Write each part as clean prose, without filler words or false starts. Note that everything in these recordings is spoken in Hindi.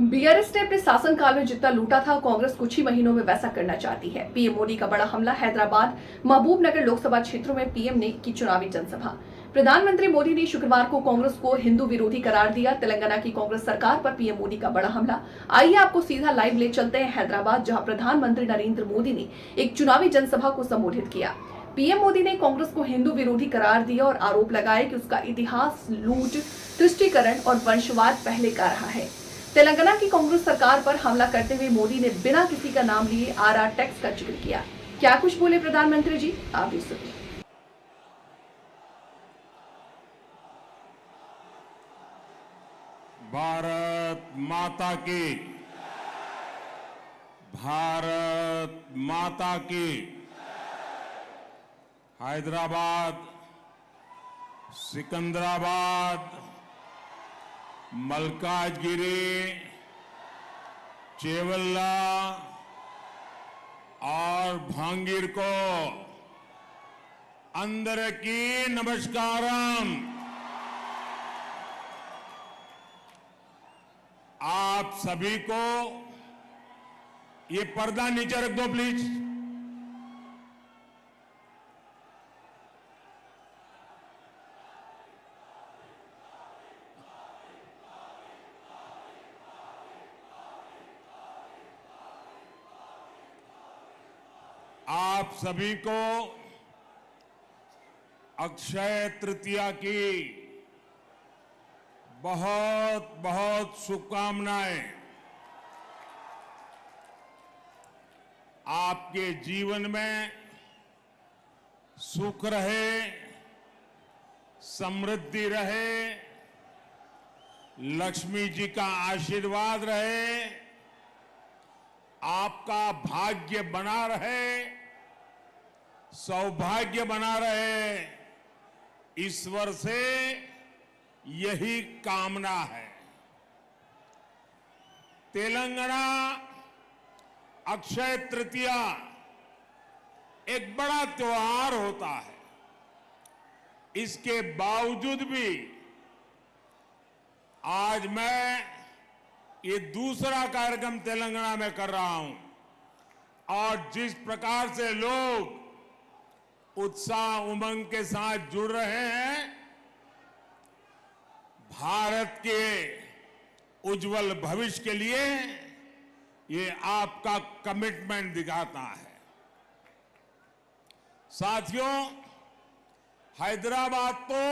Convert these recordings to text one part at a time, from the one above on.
बीआरएस ने अपने शासनकाल में जितना लूटा था, कांग्रेस कुछ ही महीनों में वैसा करना चाहती है। पीएम मोदी का बड़ा हमला। हैदराबाद महबूबनगर लोकसभा क्षेत्रों में पीएम ने की चुनावी जनसभा। प्रधानमंत्री मोदी ने शुक्रवार को कांग्रेस को हिंदू विरोधी करार दिया। तेलंगाना की कांग्रेस सरकार पर पीएम मोदी का बड़ा हमला। आइए आपको सीधा लाइव ले चलते हैं हैदराबाद, जहां प्रधानमंत्री नरेंद्र मोदी ने एक चुनावी जनसभा को संबोधित किया। पीएम मोदी ने कांग्रेस को हिंदू विरोधी करार दिया और आरोप लगाया कि उसका इतिहास लूट, तुष्टीकरण और वंशवाद पहले का रहा है। तेलंगाना की कांग्रेस सरकार पर हमला करते हुए मोदी ने बिना किसी का नाम लिए आरआर टैक्स का जिक्र किया। क्या कुछ बोले प्रधानमंत्री जी, आप भी सुनिए। भारत माता की, भारत माता की। हैदराबाद, सिकंदराबाद, मलकाजगिरी, चेवल्ला और भांगीर को अंदर की नमस्कारम। आप सभी को ये पर्दा नीचे रख दो प्लीज। आप सभी को अक्षय तृतीया की बहुत बहुत शुभकामनाएं। आपके जीवन में सुख रहे, समृद्धि रहे, लक्ष्मी जी का आशीर्वाद रहे, आपका भाग्य बना रहे, सौभाग्य बना रहे, ईश्वर से यही कामना है। तेलंगाना अक्षय तृतीया एक बड़ा त्योहार होता है। इसके बावजूद भी आज मैं ये दूसरा कार्यक्रम तेलंगाना में कर रहा हूं और जिस प्रकार से लोग उत्साह उमंग के साथ जुड़ रहे हैं, भारत के उज्जवल भविष्य के लिए ये आपका कमिटमेंट दिखाता है। साथियों, हैदराबाद तो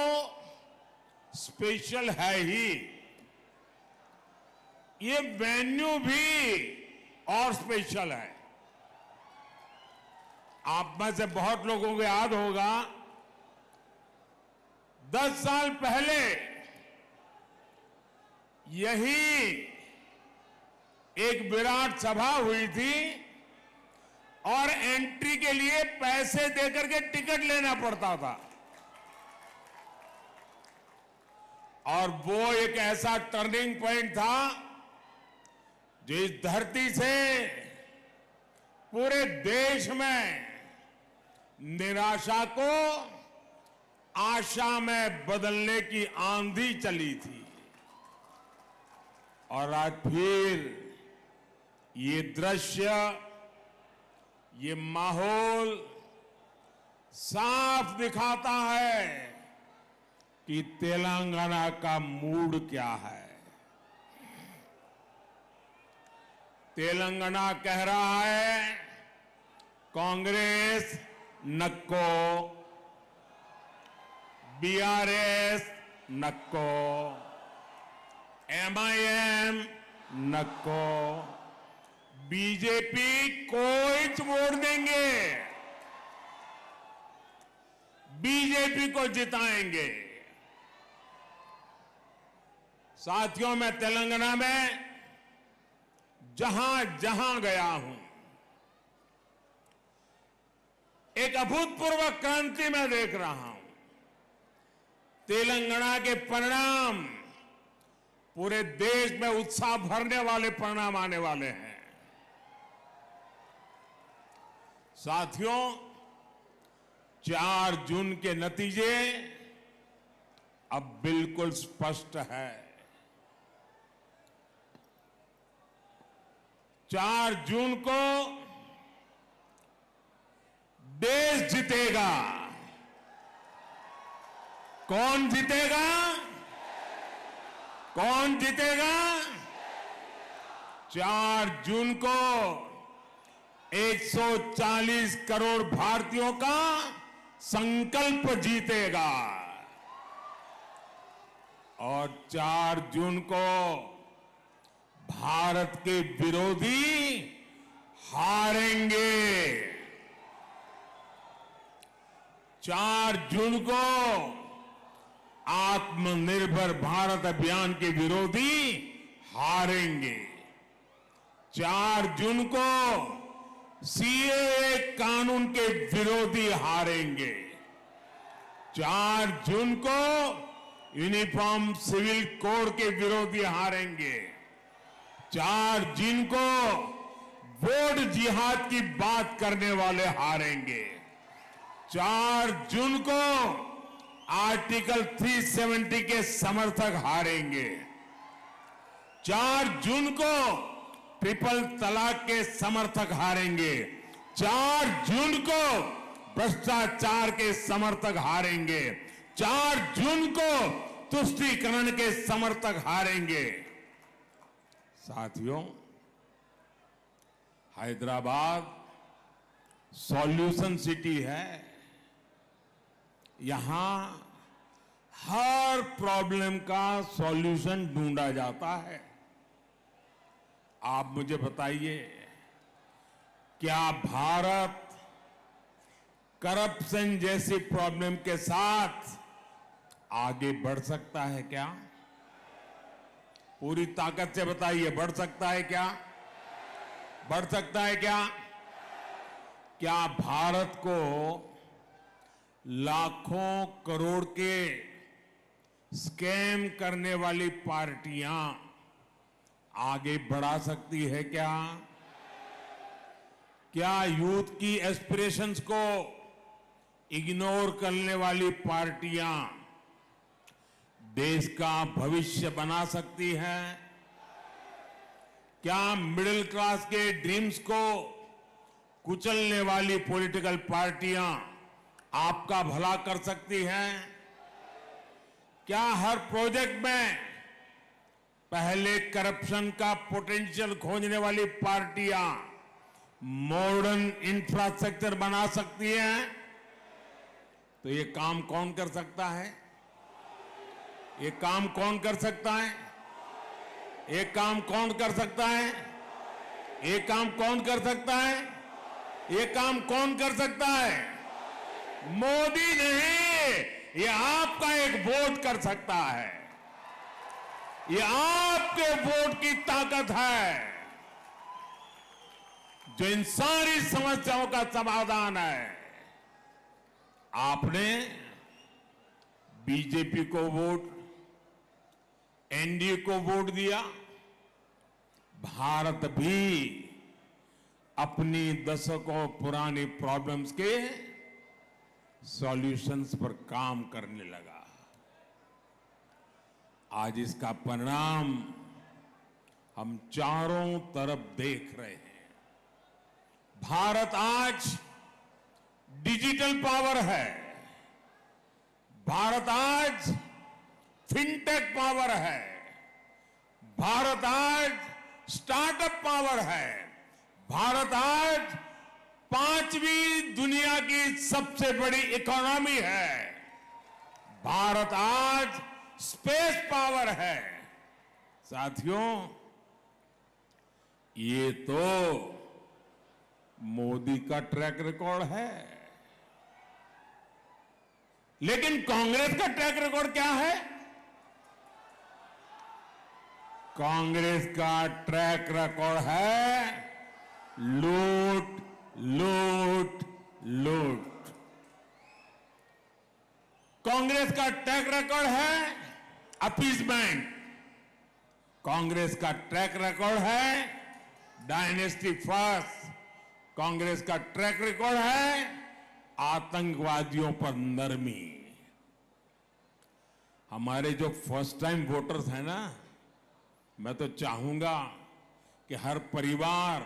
स्पेशल है ही, ये वेन्यू भी और स्पेशल है। आप में से बहुत लोगों को याद होगा 10 साल पहले यही एक विराट सभा हुई थी और एंट्री के लिए पैसे देकर के टिकट लेना पड़ता था। और वो एक ऐसा टर्निंग पॉइंट था जिस धरती से पूरे देश में निराशा को आशा में बदलने की आंधी चली थी। और आज फिर ये दृश्य, ये माहौल साफ दिखाता है कि तेलंगाना का मूड क्या है। तेलंगाना कह रहा है कांग्रेस नक्को, बीआरएस नक्को, एमआईएम नक्को, बीजेपी कोई वोट देंगे, बीजेपी को जिताएंगे। साथियों, मैं तेलंगाना में जहां जहां गया हूं, एक अभूतपूर्व क्रांति मैं देख रहा हूं। तेलंगाना के परिणाम पूरे देश में उत्साह भरने वाले परिणाम आने वाले हैं। साथियों, 4 जून के नतीजे अब बिल्कुल स्पष्ट है। 4 जून को देश जीतेगा। कौन जीतेगा? कौन जीतेगा? 4 जून को 140 करोड़ भारतीयों का संकल्प जीतेगा और 4 जून को भारत के विरोधी हारेंगे। 4 जून को आत्मनिर्भर भारत अभियान के विरोधी हारेंगे। 4 जून को सीएए कानून के विरोधी हारेंगे। 4 जून को यूनिफॉर्म सिविल कोड के विरोधी हारेंगे। 4 जून को वोट जिहाद की बात करने वाले हारेंगे। 4 जून को आर्टिकल 370 के समर्थक हारेंगे। 4 जून को ट्रिपल तलाक के समर्थक हारेंगे। 4 जून को भ्रष्टाचार के समर्थक हारेंगे। 4 जून को तुष्टीकरण के समर्थक हारेंगे। साथियों, हैदराबाद सॉल्यूशन सिटी है। यहां हर प्रॉब्लम का सॉल्यूशन ढूंढा जाता है। आप मुझे बताइए, क्या भारत करप्शन जैसी प्रॉब्लम के साथ आगे बढ़ सकता है क्या? पूरी ताकत से बताइए, बढ़ सकता है क्या? बढ़ सकता है क्या? क्या भारत को लाखों करोड़ के स्कैम करने वाली पार्टियां आगे बढ़ा सकती है क्या? क्या यूथ की एस्पिरेशंस को इग्नोर करने वाली पार्टियां देश का भविष्य बना सकती हैं? क्या मिडिल क्लास के ड्रीम्स को कुचलने वाली पॉलिटिकल पार्टियां आपका भला कर सकती हैं? क्या हर प्रोजेक्ट में पहले करप्शन का पोटेंशियल खोजने वाली पार्टियां मॉडर्न इंफ्रास्ट्रक्चर बना सकती हैं? तो ये काम कौन कर सकता है? ये काम कौन कर सकता है? ये काम कौन कर सकता है? ये काम कौन कर सकता है? ये काम कौन कर सकता है? मोदी नहीं, ये आपका एक वोट कर सकता है। ये आपके वोट की ताकत है जो इन सारी समस्याओं का समाधान है। आपने बीजेपी को वोट, एनडीए को वोट दिया। भारत भी अपनी दशकों पुरानी प्रॉब्लम्स के सॉल्यूशंस पर काम करने लगा। आज इसका परिणाम हम चारों तरफ देख रहे हैं। भारत आज डिजिटल पावर है। भारत आज फिनटेक पावर है। भारत आज स्टार्टअप पावर है। भारत आज 5वीं दुनिया की सबसे बड़ी इकोनॉमी है। भारत आज स्पेस पावर है। साथियों, ये तो मोदी का ट्रैक रिकॉर्ड है, लेकिन कांग्रेस का ट्रैक रिकॉर्ड क्या है? कांग्रेस का ट्रैक रिकॉर्ड है लूट, लूट, लूट। कांग्रेस का ट्रैक रिकॉर्ड है अपीसमेंट। कांग्रेस का ट्रैक रिकॉर्ड है डायनेस्टी फर्स्ट। कांग्रेस का ट्रैक रिकॉर्ड है आतंकवादियों पर नरमी। हमारे जो फर्स्ट टाइम वोटर्स हैं ना, मैं तो चाहूंगा कि हर परिवार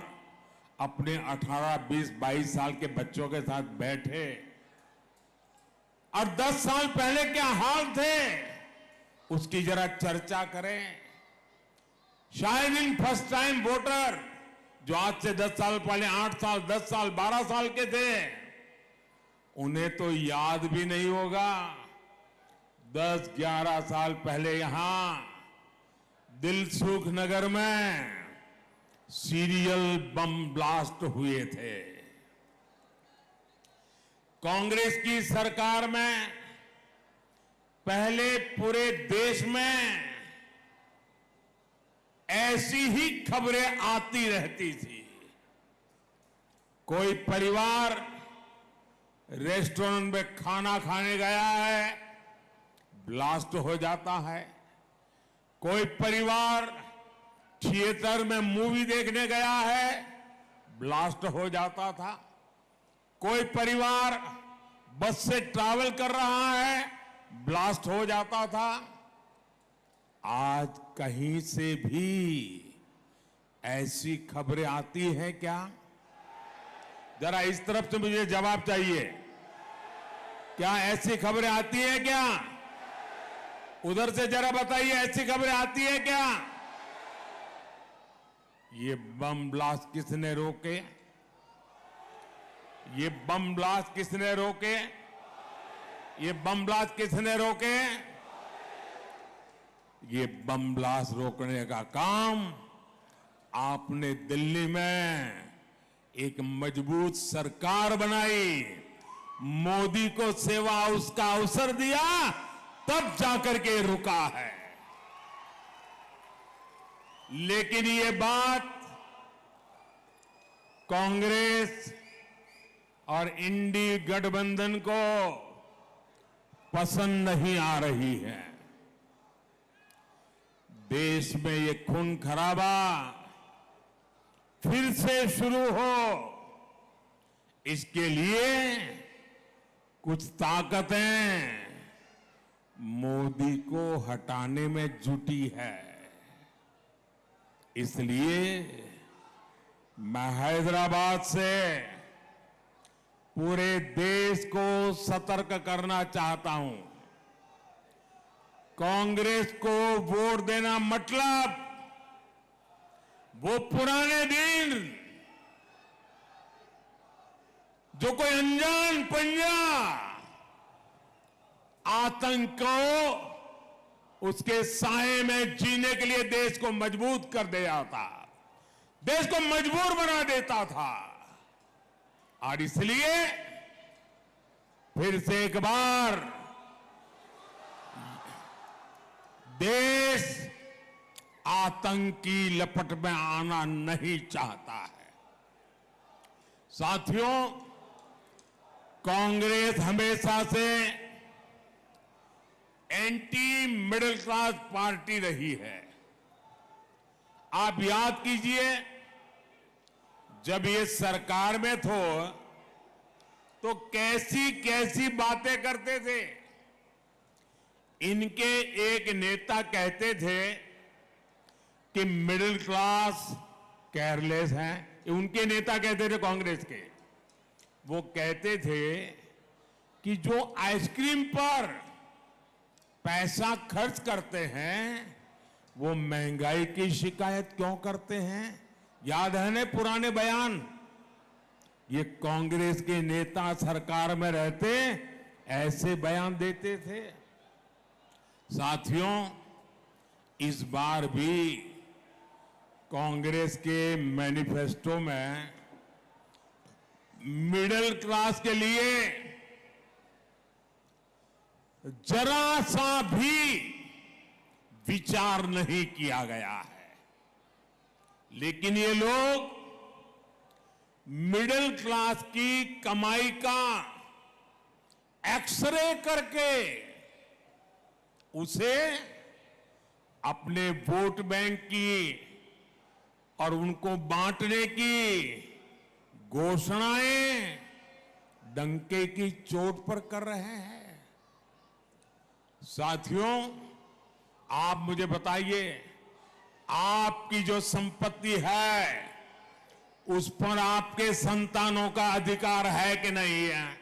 अपने 18, 20, 22 साल के बच्चों के साथ बैठे और 10 साल पहले क्या हाल थे उसकी जरा चर्चा करें। शायद इन फर्स्ट टाइम वोटर जो आज से 10 साल पहले 8 साल, 10 साल, 12 साल के थे, उन्हें तो याद भी नहीं होगा 10, 11 साल पहले यहां दिलसुख नगर में सीरियल बम ब्लास्ट हुए थे। कांग्रेस की सरकार में पहले पूरे देश में ऐसी ही खबरें आती रहती थी। कोई परिवार रेस्टोरेंट में खाना खाने गया है, ब्लास्ट हो जाता है। कोई परिवार थिएटर में मूवी देखने गया है, ब्लास्ट हो जाता था। कोई परिवार बस से ट्रैवल कर रहा है, ब्लास्ट हो जाता था। आज कहीं से भी ऐसी खबरें आती हैं क्या? जरा इस तरफ से मुझे जवाब चाहिए। क्या ऐसी खबरें आती हैं क्या? उधर से जरा बताइए, ऐसी खबरें आती है क्या? ये बम ब्लास्ट किसने रोके? ये बम ब्लास्ट किसने रोके? ये बम ब्लास्ट किसने रोके? ये बम ब्लास्ट रोकने का काम आपने दिल्ली में एक मजबूत सरकार बनाई, मोदी को सेवा उसका अवसर दिया, तब जाकर के रुका है। लेकिन ये बात कांग्रेस और इंडी गठबंधन को पसंद नहीं आ रही है। देश में ये खून खराबा फिर से शुरू हो, इसके लिए कुछ ताकतें मोदी को हटाने में जुटी है। इसलिए मैं हैदराबाद से पूरे देश को सतर्क करना चाहता हूं। कांग्रेस को वोट देना मतलब वो पुराने दिन जो कोई अनजान पंजा आतंक को उसके साए में जीने के लिए देश को मजबूत कर दिया था, देश को मजबूर बना देता था। और इसलिए फिर से एक बार देश आतंक की लपट में आना नहीं चाहता है। साथियों, कांग्रेस हमेशा से एंटी मिडिल क्लास पार्टी रही है। आप याद कीजिए, जब ये सरकार में तो कैसी कैसी बातें करते थे। इनके एक नेता कहते थे कि मिडिल क्लास केयरलेस हैं। उनके नेता कहते थे कांग्रेस के, वो कहते थे कि जो आइसक्रीम पर पैसा खर्च करते हैं वो महंगाई की शिकायत क्यों करते हैं। याद है ना पुराने बयान? ये कांग्रेस के नेता सरकार में रहते ऐसे बयान देते थे। साथियों, इस बार भी कांग्रेस के मैनिफेस्टो में मिडिल क्लास के लिए जरा सा भी विचार नहीं किया गया है। लेकिन ये लोग मिडिल क्लास की कमाई का एक्सरे करके उसे अपने वोट बैंक की और उनको बांटने की घोषणाएं डंके की चोट पर कर रहे हैं। साथियों, आप मुझे बताइए, आपकी जो संपत्ति है उस पर आपके संतानों का अधिकार है कि नहीं है?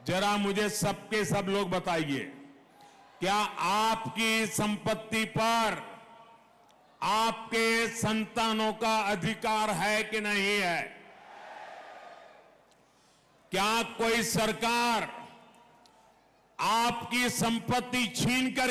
जरा मुझे सबके सब लोग बताइए, क्या आपकी संपत्ति पर आपके संतानों का अधिकार है कि नहीं है? क्या कोई सरकार आपकी संपत्ति छीनकर